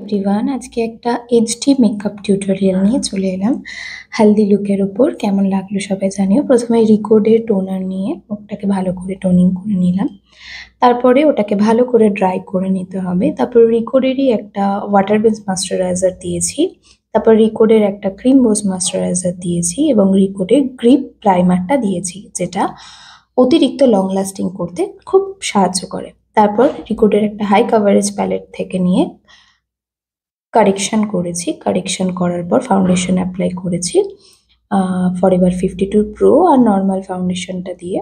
Everyone, আজকে একটা HD makeup tutorial নিয়ে চলে এলাম। হেলদি লুকের ওপর কেমন লাগলো সবাই জানিও। প্রথমে রিকোডের টোনার নিয়ে মুখটাকে ভালো করে টোনিং করে নিলাম। তারপরে ওটাকে ভালো করে ড্রাই করে নিতে হবে। তারপর রিকোডেরই একটা ওয়াটার বেস ময়শ্চারাইজার দিয়েছি। তারপর রিকোডের একটা ক্রিম বেস ময়শ্চারাইজার দিয়েছি এবং রিকোডের গ্রিপ প্রাইমারটা দিয়েছি, যেটা অতিরিক্ত লং লাস্টিং করতে খুব সাহায্য করে। তারপর রিকোডের একটা হাই কাভারেজ প্যালেট থেকে নিয়ে কারেকশন করেছি। কারেকশন করার পর ফাউন্ডেশন অ্যাপ্লাই করেছি ফরএভার 52 প্রো আর নর্মাল ফাউন্ডেশনটা দিয়ে।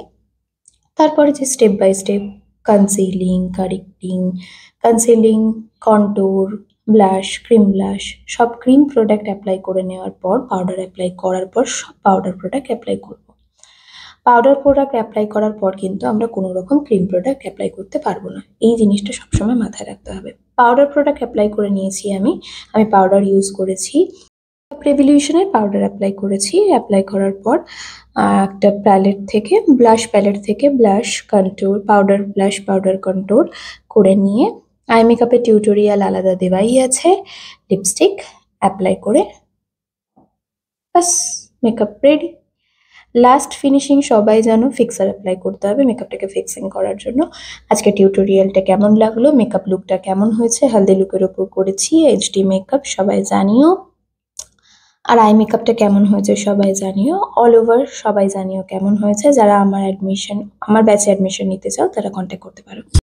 তারপরে যে step by step concealing, contour, blush, cream blush, সব ক্রিম প্রোডাক্ট অ্যাপ্লাই করে নেওয়ার পর পাউডার অ্যাপ্লাই করার পর সব পাউডার প্রোডাক্ট অ্যাপ্লাই করব। পাউডার প্রোডাক্ট অ্যাপ্লাই করার পর কিন্তু আমরা কোনো রকম ক্রিম প্রোডাক্ট অ্যাপ্লাই করতে পারবো না। এই জিনিসটা সবসময় মাথায় রাখতে হবে। পাউডার প্রোডাক্ট অ্যাপ্লাই করে নিয়েছি আমি পাউডার ইউজ করেছি। রেভলিউশনের পাউডার অ্যাপ্লাই করেছি। অ্যাপ্লাই করার পর একটা ব্লাশ প্যালেট থেকে ব্লাশ কন্ট্যুর, পাউডার কন্ট্যুর করে নিয়ে আই মেকআপের টিউটোরিয়াল আলাদা দেওয়াই আছে। লিপস্টিক অ্যাপ্লাই করে বাস, মেকআপ রেডি। লাস্ট ফিনিশিং সবাই জানো ফিক্সার অ্যাপ্লাই করতে হবে মেকআপটাকে ফিক্সিং করার জন্য। আজকে টিউটোরিয়ালটা কেমন লাগলো, মেকআপ লুকটা কেমন হয়েছে, হেলদি লুকের ওপর করেছি এইচডি মেকআপ, সবাই জানিও। আর আই মেকআপটা কেমন হয়েছে সবাই জানিও। অল ওভার সবাই জানিও কেমন হয়েছে। যারা আমার ব্যাচে অ্যাডমিশন নিতে চাও তারা কন্ট্যাক্ট করতে পারো।